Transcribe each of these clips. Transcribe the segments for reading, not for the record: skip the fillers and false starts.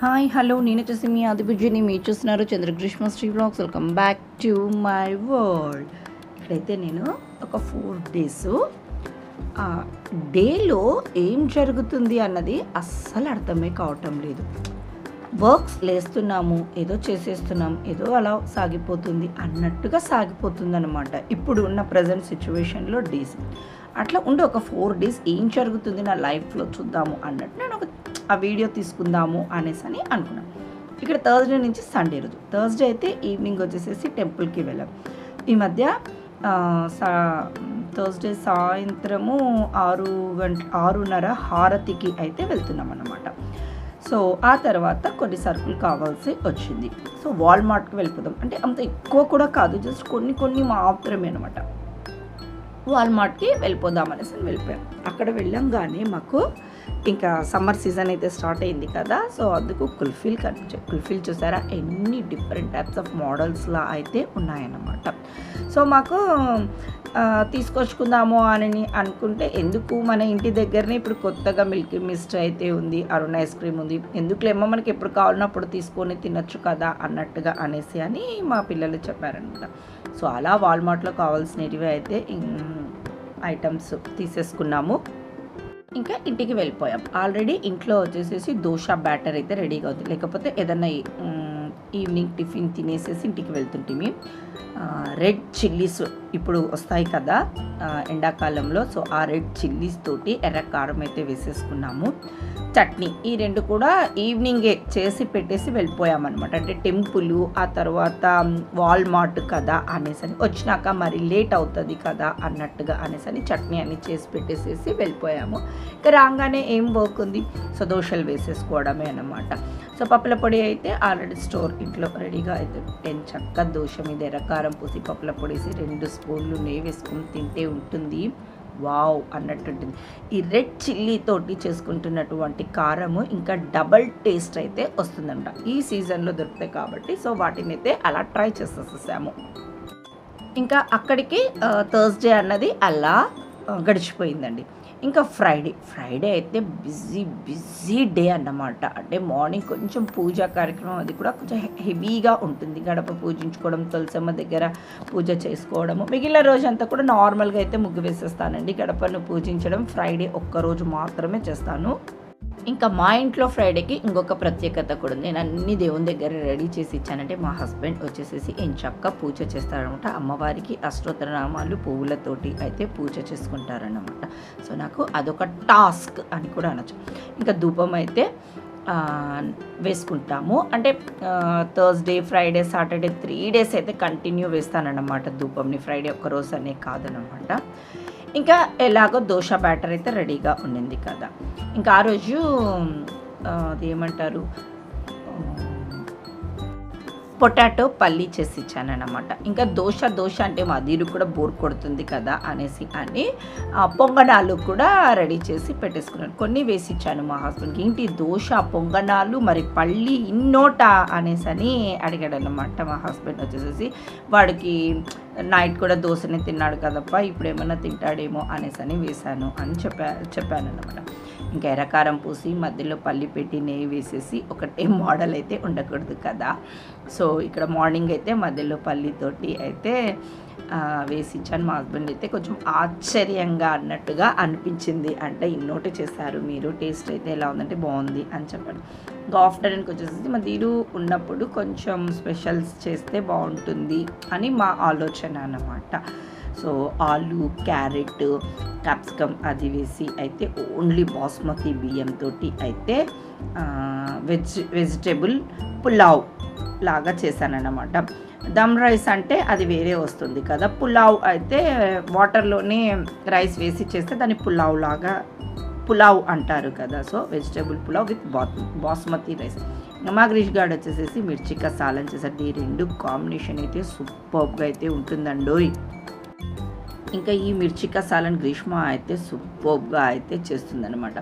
Hi hello నేను వచ్చేసి మీ ఆదిబుజ్జిని మీరు చూస్తున్నారు Chandragreeshma Sri vlogs. Welcome back to my world. ఇక్కడైతే నేను ఒక 4 డేస్ డేలో ఏం జరుగుతుంది అన్నది అస్సలు అర్థమే కావటం లేదు. వర్క్స్ లేస్తున్నాము, ఏదో చేసేస్తున్నాం, ఏదో అలా సాగిపోతుంది అన్నట్టుగా సాగిపోతుంది అనమాట ఇప్పుడు ఉన్న ప్రజెంట్ సిచ్యువేషన్లో డేస్. అట్లా ఉండి ఒక 4 డేస్ ఏం జరుగుతుంది నా లైఫ్లో చూద్దాము అన్నట్టు నేను ఆ వీడియో తీసుకుందాము అనేసి అనుకున్నాను. ఇక్కడ థర్స్డే నుంచి సండే రోజు. థర్స్డే అయితే ఈవినింగ్ వచ్చేసేసి టెంపుల్కి వెళ్ళాం. ఈ మధ్య థర్స్డే సాయంత్రము 6:30 హారతికి అయితే వెళ్తున్నాం అన్నమాట. సో ఆ తర్వాత కొన్ని సరుకులు కావాల్సి వచ్చింది. సో వాల్మార్ట్కి వెళ్ళిపోదాం, అంటే అంత ఎక్కువ కూడా కాదు, జస్ట్ కొన్ని మాత్రమే అనమాట. వాల్మార్ట్కి వెళ్ళిపోదాం అనేసి వెళ్ళిపోయాం. అక్కడ వెళ్ళంగానే మాకు ఇంకా సమ్మర్ సీజన్ అయితే స్టార్ట్ అయింది కదా, సో అందుకు కుల్ఫీలు కనిపించాయి. కుల్ఫీలు చూసారా, ఎన్ని డిఫరెంట్ టైప్స్ ఆఫ్ మోడల్స్లా అయితే ఉన్నాయన్నమాట. సో మాకు తీసుకొచ్చుకుందాము అని అనుకుంటే, ఎందుకు మన ఇంటి దగ్గరనే ఇప్పుడు కొత్తగా మిల్కీ మిస్ట్ అయితే ఉంది, అరుణ్ ఐస్ క్రీమ్ ఉంది, ఎందుకులేమో మనకి ఎప్పుడు కావాలన్నప్పుడు తీసుకొని తినొచ్చు కదా అన్నట్టుగా అనేసి మా పిల్లలు చెప్పారనమాట. సో అలా వాల్మార్ట్లో కావాల్సినవి అయితే ఐటమ్స్ తీసేసుకున్నాము. ఇంకా ఇంటికి వెళ్ళిపోయాం. ఆల్రెడీ ఇంట్లో వచ్చేసేసి దోశ బ్యాటర్ అయితే రెడీగా ఉంది, లేకపోతే ఏదన్నా ఈవినింగ్ టిఫిన్ తినేసేసి ఇంటికి వెళ్తుంటే రెడ్ చిల్లీస్ ఇప్పుడు వస్తాయి కదా ఎండాకాలంలో, సో ఆ రెడ్ చిల్లీస్ తోటి ఎర్ర కారం అయితే వేసేసుకున్నాము. చట్నీ ఈ 2 కూడా ఈవినింగే చేసి పెట్టేసి వెళ్ళిపోయామన్నమాట. అంటే టెంపుల్ ఆ తర్వాత వాల్మార్ట్ కదా అనేసి వచ్చినాక మరి లేట్ అవుతుంది కదా అన్నట్టుగా అనేసి చట్నీ అన్ని చేసి పెట్టేసేసి వెళ్ళిపోయాము. ఇంకా రాగానే ఏం వర్క్ ఉంది, సో దోశలు వేసేసుకోవడమే అన్నమాట. సో పప్పుల పొడి అయితే ఆల్రెడీ స్టోర్ ఇంట్లో రెడీగా అయితే చక్క దోశ మీద ఎర్రకారం పూసి పప్పుల పొడి వేసి 2 స్పూన్లు నెయ్యి వేసుకుని తింటే ఉంటుంది వావ్ అన్నట్టుంటుంది. ఈ రెడ్ చిల్లీ తోటి చేసుకుంటున్నటువంటి కారము ఇంకా డబల్ టేస్ట్ అయితే వస్తుందంట. ఈ సీజన్లో దొరుకుతాయి కాబట్టి సో వాటిని అయితే అలా ట్రై చేసేసాము. ఇంకా అక్కడికి థర్స్డే అన్నది అలా గడిచిపోయిందండి. ఇంకా ఫ్రైడే అయితే బిజీ డే అన్నమాట. అంటే మార్నింగ్ కొంచెం పూజా కార్యక్రమం అది కూడా కొంచెం హెవీగా ఉంటుంది. గడప పూజించుకోవడం, తులసమ్మ దగ్గర పూజ చేసుకోవడము, మిగిలిన రోజంతా కూడా నార్మల్గా అయితే ముగ్గు వేసేస్తానండి. గడపను పూజించడం ఫ్రైడే ఒక్కరోజు మాత్రమే చేస్తాను. ఇంకా మా ఇంట్లో ఫ్రైడేకి ఇంకొక ప్రత్యేకత కూడా ఉంది. నేను అన్ని దేవుని దగ్గర రెడీ చేసి ఇచ్చానంటే మా హస్బెండ్ వచ్చేసేసి ఎంచక్క పూజ చేస్తారనమాట. అమ్మవారికి అష్టోత్తరనామాలు పువ్వులతోటి అయితే పూజ చేసుకుంటారన్నమాట. సో నాకు అదొక టాస్క్ అని కూడా అనొచ్చు. ఇంకా ధూపం అయితే వేసుకుంటాము. అంటే థర్స్డే, ఫ్రైడే, సాటర్డే 3 డేస్ అయితే కంటిన్యూ వేస్తానన్నమాట ధూపంని. ఫ్రైడే ఒక్కరోజు అనే కాదనమాట. ఇంకా ఎలాగో దోశ బ్యాటర్ అయితే రెడీగా ఉండింది కదా. ఇంకా ఆ రోజు అదేమంటారు పొటాటో పల్లీ చేసి ఇచ్చానమాట. ఇంకా దోశ అంటే మా దీరు కూడా బోర్ కొడుతుంది కదా అనేసి పొంగనాలు కూడా రెడీ చేసి పెట్టేసుకున్నాను. కొన్ని వేసి ఇచ్చాను మా హస్బెండ్కి. ఏంటి దోశ, పొంగనాలు, మరి పల్లీ ఇన్నోటా అనేసి అడిగాడు అనమాట మా హస్బెండ్. వచ్చేసేసి వాడికి నైట్ కూడా దోశనే తిన్నాడు కదప్ప, ఇప్పుడు ఏమన్నా తింటాడేమో అనేసి వేశాను అని చెప్పాను అనమాట. ఇంకా ఎర్రకారం పూసి మధ్యలో పల్లి పెట్టి నెయ్యి వేసేసి ఒకటే మోడల్ అయితే ఉండకూడదు కదా. సో ఇక్కడ మార్నింగ్ అయితే మధ్యలో పల్లితోటి అయితే వేసి ఇచ్చాను. మా హస్బెండ్ అయితే కొంచెం ఆశ్చర్యంగా అన్నట్టుగా అనిపించింది. అంటే ఇన్నోటి చేశారు మీరు, టేస్ట్ అయితే ఎలా ఉందంటే బాగుంది అని చెప్పాడు. ఇంకా ఆఫ్టర్నూన్కి వచ్చేసి మా దీరు ఉన్నప్పుడు కొంచెం స్పెషల్స్ చేస్తే బాగుంటుంది అని మా ఆలోచన అన్నమాట. సో ఆలు, క్యారెట్, క్యాప్సికమ్ అది వేసి అయితే ఓన్లీ బాస్మతి బియ్యంతో అయితే వెజిటేబుల్ పులావ్ లాగా చేశానన్నమాట. దమ్ రైస్ అంటే అది వేరే వస్తుంది కదా, పులావ్ అయితే వాటర్లోనే రైస్ వేసి చేస్తే దాన్ని పులావ్ అంటారు కదా. So vegetable pulao with basmati rice. మా గ్రీష్ గార్డ్ వచ్చేసేసి మిర్చి కసాలని చేశారు. ఈ 2 కాంబినేషన్ అయితే సూపర్గా అయితే ఉంటుందండోయ్. ఇంకా ఈ మిర్చి కసాలను గ్రీష్మ అయితే సూపర్గా అయితే చేస్తుందనమాట.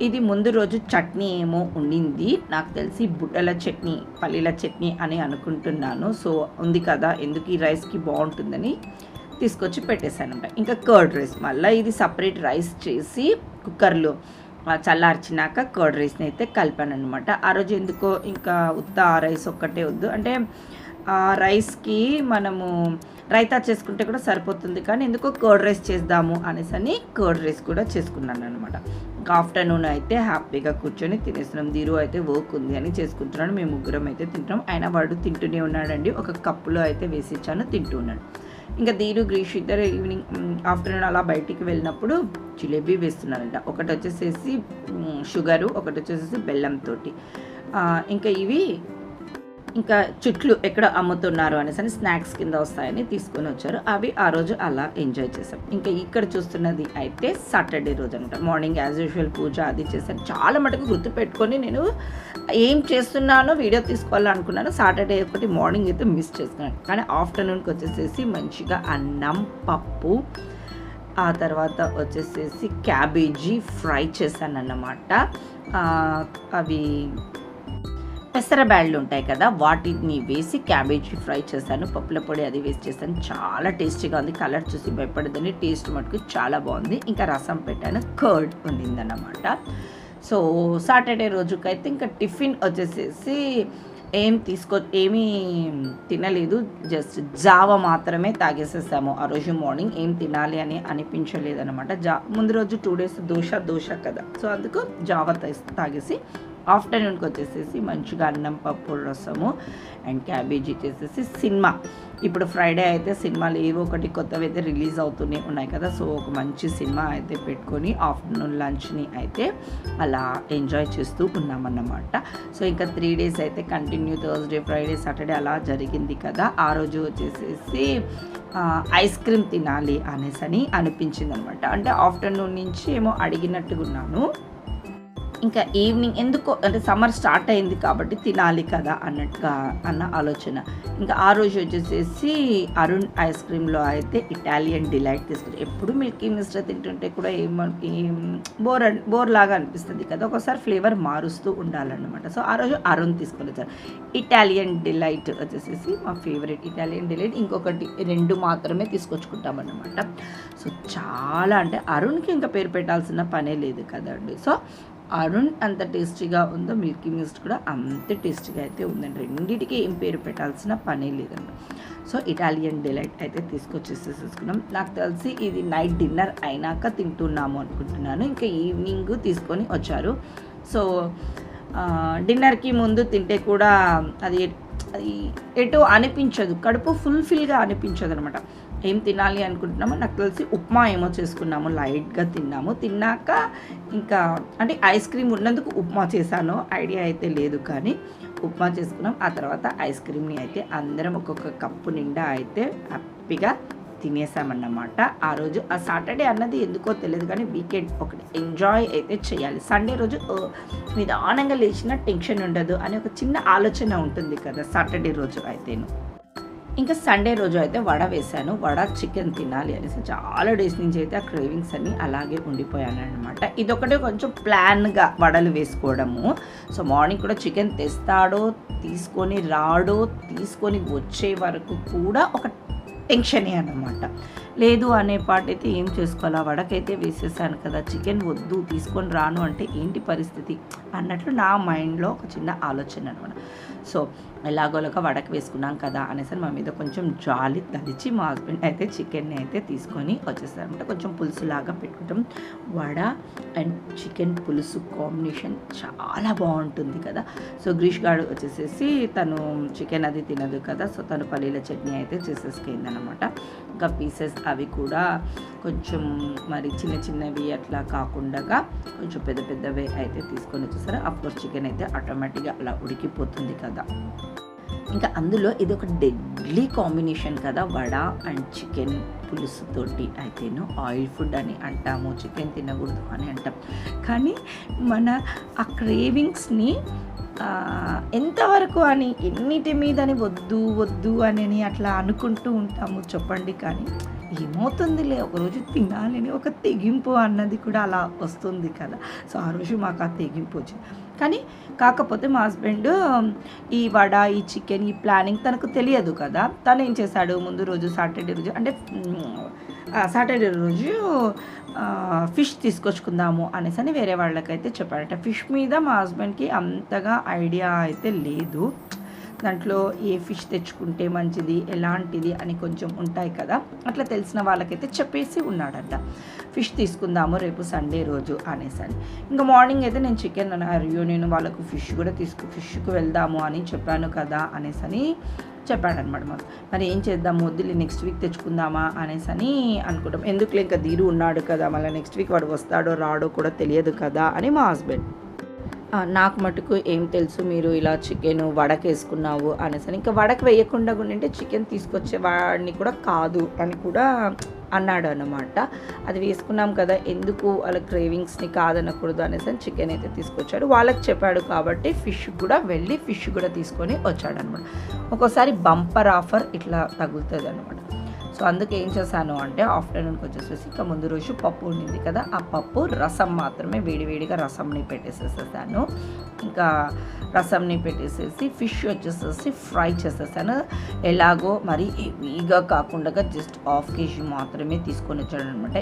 ఇది ముందు రోజు చట్నీ ఏమో ఉండింది, నాకు తెలిసి బుట్టల చట్నీ, పల్లీల చట్నీ అని అనుకుంటున్నాను. సో ఉంది కదా, ఎందుకు ఈ రైస్కి బాగుంటుందని తీసుకొచ్చి పెట్టేశానంట. ఇంకా కర్డ్ రైస్, మళ్ళీ ఇది సపరేట్ రైస్ చేసి కుక్కర్లో చల్లార్చినాక కర్డ్ రైస్ని అయితే కలిపాను అనమాట. ఆ రోజు ఎందుకో ఇంకా ఉత్త ఆ రైస్ ఒక్కటే వద్దు, అంటే ఆ రైస్కి మనము రైతా చేసుకుంటే కూడా సరిపోతుంది, కానీ ఎందుకో కర్డ్ రైస్ చేద్దాము అనేసి అని కర్డ్ రైస్ కూడా చేసుకున్నాను అనమాట. ఇంకా ఆఫ్టర్నూన్ అయితే హ్యాపీగా కూర్చొని తినేస్తున్నాం. ధీరు అయితే వర్క్ ఉంది అని చేసుకుంటున్నాడు, మేము ముగ్గురం అయితే తింటున్నాం. అయినా వాడు తింటూనే ఉన్నాడండి. ఒక కప్పులో అయితే వేసి ఇచ్చాను, తింటూ ఉన్నాడు. ఇంకా ధీరు గ్రీష్ ఇద్దరు ఈవినింగ్ ఆఫ్టర్నూన్ అలా బయటికి వెళ్ళినప్పుడు జిలేబీ వేస్తున్నారంట. ఒకటి వచ్చేసేసి షుగరు, ఒకటి వచ్చేసేసి బెల్లంతో. ఇంకా ఇవి ఇంకా చుట్లు ఎక్కడ అమ్ముతున్నారు అనేసి అని స్నాక్స్ కింద వస్తాయని తీసుకొని వచ్చారు. అవి ఆ రోజు అలా ఎంజాయ్ చేశాం. ఇంకా ఇక్కడ చూస్తున్నది అయితే సాటర్డే రోజు అనమాట. మార్నింగ్ యాజ్ యూజువల్ పూజ అది చేశాను. చాలా మటుకు గుర్తుపెట్టుకొని నేను ఏం చేస్తున్నానో వీడియో తీసుకోవాలనుకున్నాను. సాటర్డే ఒకటి మార్నింగ్ అయితే మిస్ చేసుకున్నాను. కానీ ఆఫ్టర్నూన్కి వచ్చేసేసి మంచిగా అన్నం, పప్పు, ఆ తర్వాత వచ్చేసేసి క్యాబేజీ ఫ్రై చేశాను అన్నమాట. అవి పెసర బ్యాళ్ళు ఉంటాయి కదా, వాటిని వేసి క్యాబేజీ ఫ్రై చేశాను. పప్పుల పొడి అది వేసి చేశాను. చాలా టేస్టీగా ఉంది. కలర్ చూసి భయపడదని, టేస్ట్ మటుకు చాలా బాగుంది. ఇంకా రసం పెట్టాను, కర్డ్ ఉండిందన్నమాట. సో సాటర్డే రోజుకైతే ఇంకా టిఫిన్ వచ్చేసేసి ఏమీ తినలేదు, జస్ట్ జావా మాత్రమే తాగేసేసాము. ఆ రోజు మార్నింగ్ ఏం తినాలి అని అనిపించలేదు అనమాట. ముందు రోజు 2 days దోశ కదా, సో అందుకు జావా తాగేసి ఆఫ్టర్నూన్కి వచ్చేసేసి మంచిగా అన్నం, పప్పు, రసము అండ్ క్యాబేజీ చేసేసి సినిమా. ఇప్పుడు ఫ్రైడే అయితే సినిమాలు ఏవో ఒకటి కొత్తవి అయితే రిలీజ్ అవుతూనే ఉన్నాయి కదా, సో ఒక మంచి సినిమా అయితే పెట్టుకొని ఆఫ్టర్నూన్ లంచ్ని అయితే అలా ఎంజాయ్ చేస్తూ ఉన్నామన్నమాట. సో ఇంకా 3 days అయితే కంటిన్యూ థర్స్డే, ఫ్రైడే, సాటర్డే అలా జరిగింది కదా. ఆ రోజు వచ్చేసేసి ఐస్ క్రీమ్ తినాలి అనేసి అని అనిపించింది అనమాట. అంటే ఆఫ్టర్నూన్ నుంచి ఏమో అడిగినట్టుగా ఉన్నాను. ఇంకా ఈవినింగ్ ఎందుకో అంటే సమ్మర్ స్టార్ట్ అయింది కాబట్టి తినాలి కదా అన్నట్టుగా అన్న ఆలోచన. ఇంకా ఆ రోజు వచ్చేసేసి అరుణ్ ఐస్ క్రీమ్లో అయితే ఇటాలియన్ డిలైట్ తీసుకుంటారు. ఎప్పుడు మిల్కీ మిస్టర్ తింటుంటే కూడా బోర్ లాగా అనిపిస్తుంది కదా, ఒకసారి ఫ్లేవర్ మారుస్తూ ఉండాలన్నమాట. సో ఆ రోజు అరుణ్ తీసుకొని వచ్చారు. ఇటాలియన్ డిలైట్ వచ్చేసేసి మా ఫేవరెట్ ఇటాలియన్ డిలైట్. ఇంకొకటి 2 మాత్రమే తీసుకొచ్చుకుంటామన్నమాట. సో చాలా అంటే అరుణ్కి ఇంకా పేరు పెట్టాల్సిన పనే లేదు కదండి. సో అరుణ్ అంత టేస్టీగా ఉందో మిల్కీ మిస్ట్ కూడా అంత టేస్టీగా అయితే ఉందండి. రెండింటికి ఏం పేరు పెట్టాల్సిన పనే లేదండి. సో ఇటాలియన్ డిలైట్ అయితే తీసుకొచ్చేసేసుకున్నాం. నాకు తెలిసి ఇది నైట్ డిన్నర్ అయినాక తింటున్నాము అనుకుంటున్నాను. ఇంకా ఈవినింగ్ తీసుకొని వచ్చారు. సో డిన్నర్కి ముందు తింటే కూడా అది ఎటో అనిపించదు, కడుపు ఫుల్ఫిల్గా అనిపించదు అనమాట. ఏం తినాలి అనుకుంటున్నామో నాకు తెలిసి ఉప్మా ఏమో చేసుకున్నాము, లైట్గా తిన్నాక ఇంకా అంటే ఐస్ క్రీమ్ ఉన్నందుకు ఉప్మా చేశాను, ఐడియా అయితే లేదు, కానీ ఉప్మా చేసుకున్నాం. ఆ తర్వాత ఐస్ క్రీమ్ని అయితే అందరం ఒక్కొక్క కప్పు నిండా అయితే హ్యాపీగా తినేసామన్నమాట. ఆ రోజు ఆ సాటర్డే అన్నది ఎందుకో తెలియదు, కానీ వీకెండ్ ఒకటి ఎంజాయ్ అయితే చేయాలి. సండే రోజు నిదానంగా లేచిన టెన్షన్ ఉండదు అని ఒక చిన్న ఆలోచన ఉంటుంది కదా సాటర్డే రోజు అయితేను. ఇంకా సండే రోజు అయితే వడ వేశాను. వడ చికెన్ తినాలి అనేసి చాలా డేస్ నుంచి అయితే ఆ క్రేవింగ్స్ అన్నీ అలాగే ఉండిపోయాను అనమాట. ఇదొకటే కొంచెం ప్లాన్గా వడలు వేసుకోవడము. సో మార్నింగ్ కూడా చికెన్ తెస్తాడో, తీసుకొని రాడో, తీసుకొని వచ్చే వరకు కూడా ఒక టెన్షనే అన్నమాట. లేదు అనే పాట అయితే ఏం చేసుకోవాలా, వడకైతే వేసేసాను కదా, చికెన్ వద్దు తీసుకొని రాను అంటే ఏంటి పరిస్థితి అన్నట్లు నా మైండ్లో ఒక చిన్న ఆలోచన అనమాట. సో ఎలాగోలాగా వడకు వేసుకున్నాం కదా అనేసి మా మీద కొంచెం జాలి తలిచి మా హస్బెండ్ అయితే చికెన్ని అయితే తీసుకొని వచ్చేసారనమాట. కొంచెం పులుసులాగా పెట్టుకుంటాం. వడ అండ్ చికెన్ పులుసు కాంబినేషన్ చాలా బాగుంటుంది కదా. సో గ్రీష్ గాడు వచ్చేసేసి తను చికెన్ అది తినదు కదా, సో తను పల్లీల చట్నీ అయితే చేసేసుకుందనమాట. ఇంకా పీసెస్ అవి కూడా కొంచెం మరి చిన్నవి అట్లా కాకుండా కొంచెం పెద్దవే అయితే తీసుకొని వచ్చేసారు. అఫ్కోర్స్ చికెన్ అయితే ఆటోమేటిక్గా అలా ఉడికిపోతుంది కదా. ఇంకా అందులో ఇది ఒక డెడ్లీ కాంబినేషన్ కదా, వడ అండ్ చికెన్ పులుసుతోటి. అయితేను ఆయిల్ ఫుడ్ అని అంటాము, చికెన్ తినకూడదు అని అంటాం, కానీ మన ఆ క్రేవింగ్స్ని ఎంతవరకు అని ఎన్నిటి మీదని వద్దు అని అట్లా అనుకుంటూ ఉంటాము చెప్పండి. కానీ ఏమవుతుందిలే, ఒకరోజు తినాలని ఒక తెగింపు అన్నది కూడా అలా వస్తుంది కదా. సో ఆ రోజు మాకు ఆ తెగింపు వచ్చింది. కానీ కాకపోతే మా హస్బెండ్ ఈ వడ, ఈ చికెన్, ఈ ప్లానింగ్ తనకు తెలియదు కదా. తను ఏం చేశాడు, ముందు రోజు సాటర్డే రోజు అంటే సాటర్డే రోజు ఫిష్ తీసుకొచ్చుకుందాము అనేసి అని వేరే వాళ్ళకైతే చెప్పాడట. ఫిష్ మీద మా హస్బెండ్కి అంతగా ఐడియా అయితే లేదు. దాంట్లో ఏ ఫిష్ తెచ్చుకుంటే మంచిది, ఎలాంటిది అని కొంచెం ఉంటాయి కదా, అట్లా తెలిసిన వాళ్ళకైతే చెప్పేసి ఉన్నాడంట. ఫిష్ తీసుకుందాము రేపు సండే రోజు అనేసి అని. ఇంకా మార్నింగ్ అయితే నేను చికెన్ అయ్యో నేను వాళ్ళకు ఫిష్కు వెళ్దాము అని చెప్పాను కదా అనేసి అని చెప్పాడనమాట. మరి ఏం చేద్దాం, వద్దులే నెక్స్ట్ వీక్ తెచ్చుకుందామా అనేసి అని అనుకుంటాం. ఎందుకులే ఇంకా ధీరు ఉన్నాడు కదా, మళ్ళీ నెక్స్ట్ వీక్ వాడు వస్తాడో రాడో కూడా తెలియదు కదా అని మా హస్బెండ్. నాకు మటుకు ఏం తెలుసు మీరు ఇలా చికెన్ వడకేసుకున్నావు అనేసి, ఇంకా వడకు వేయకుండా ఉంటే చికెన్ తీసుకొచ్చే వాడిని కూడా కాదు అని కూడా అన్నాడు అన్నమాట. అది వేసుకున్నాం కదా, ఎందుకు వాళ్ళ క్రేవింగ్స్ని కాదనకూడదు అనేసి చికెన్ అయితే తీసుకొచ్చాడు. వాళ్ళకి చెప్పాడు కాబట్టి ఫిష్ కూడా తీసుకొని వచ్చాడు అనమాట. ఒక్కోసారి బంపర్ ఆఫర్ ఇట్లా తగులుతుంది అనమాట. సో అందుకే ఏం చేశాను అంటే ఆఫ్టర్నూన్కి వచ్చేసేసి ఇంకా ముందు రోజు పప్పు ఉండింది కదా, ఆ పప్పు రసం మాత్రమే వేడివేడిగా రసంని పెట్టేసేసాను. ఇంకా రసంని పెట్టేసేసి ఫిష్ వచ్చేసేసి ఫ్రై చేసేసాను. ఎలాగో మరి హెవీగా కాకుండా జస్ట్ 1/2 kg మాత్రమే తీసుకొని వచ్చాడు అనమాట.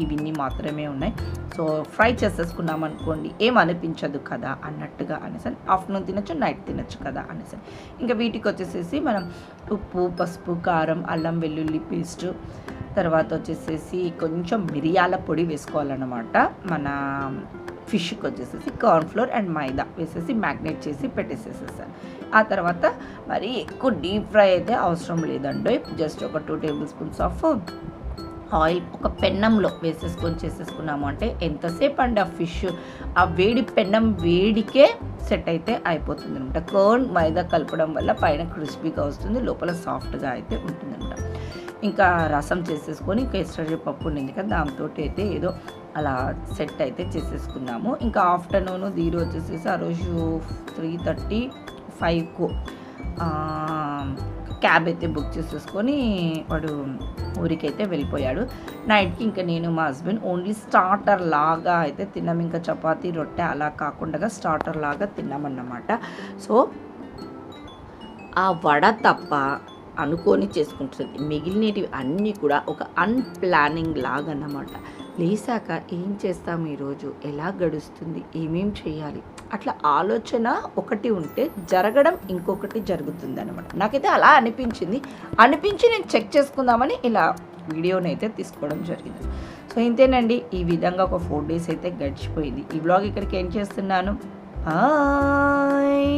ఇవన్నీ మాత్రమే ఉన్నాయి. సో ఫ్రై చేసేసుకున్నాం అనుకోండి ఏమనిపించదు కదా అన్నట్టుగా అనేసి, ఆఫ్టర్నూన్ తినచ్చు, నైట్ తినచ్చు కదా అనేసి. ఇంకా వీటికి వచ్చేసేసి మనం ఉప్పు, పసుపు, కారం, అల్లం వెల్లుల్లి పేస్ట్, తర్వాత వచ్చేసేసి కొంచెం మిరియాల పొడి వేసుకోవాలన్నమాట. మన ఫిష్కి వచ్చేసేసి కార్న్ఫ్లోర్ అండ్ మైదా వేసేసి మ్యాగ్నేట్ చేసి పెట్టేసేసేసాను. ఆ తర్వాత మరి ఎక్కువ డీప్ ఫ్రై అయితే అవసరం లేదండి. జస్ట్ ఒక 2 tablespoons ఆఫ్ ఆయిల్ ఒక పెన్నంలో వేసేసుకొని చేసేసుకున్నాము అంటే ఎంతసేపు అండి ఆ ఫిష్ ఆ పెన్నం వేడికే సెట్ అయితే అయిపోతుంది అనమాట. కార్న్ మైదా కలపడం వల్ల పైన క్రిస్పీగా వస్తుంది, లోపల సాఫ్ట్గా అయితే ఉంటుందన్నమాట. ఇంకా రసం చేసేసుకొని ఇంకా ఎస్టర్ పప్పు ఉండింది కదా, దాంతో అయితే ఏదో అలా సెట్ అయితే చేసేసుకున్నాము. ఇంకా ఆఫ్టర్నూన్ ధీరు వచ్చేసేసి ఆ రోజు 3:35కు క్యాబ్ అయితే బుక్ చేసేసుకొని వాడు ఊరికైతే వెళ్ళిపోయాడు. నైట్కి ఇంకా నేను మా హస్బెండ్ ఓన్లీ స్టార్టర్ లాగా అయితే తిన్నాం. ఇంకా చపాతీ, రొట్టె అలా కాకుండా స్టార్టర్ లాగా తిన్నామన్నమాట. సో ఆ వడ తప్ప అనుకొని చేసుకుంటుంది, మిగిలినవి అన్నీ కూడా ఒక అన్ప్లానింగ్ లాగా అన్నమాట. లేసాక ఏం చేస్తాం, ఈరోజు ఎలా గడుస్తుంది, ఏమేం చేయాలి, అట్లా ఆలోచన ఒకటి ఉంటే జరగడం ఇంకొకటి జరుగుతుంది అనమాట. నాకైతే అలా అనిపించి నేను చెక్ చేసుకుందామని ఇలా వీడియోని అయితే తీసుకోవడం జరిగింది. సో ఇంతేనండి, ఈ విధంగా ఒక 4 days అయితే గడిచిపోయింది. ఈ వ్లాగ్ ఇక్కడికి ఏం చేస్తున్నాను. బాయ్.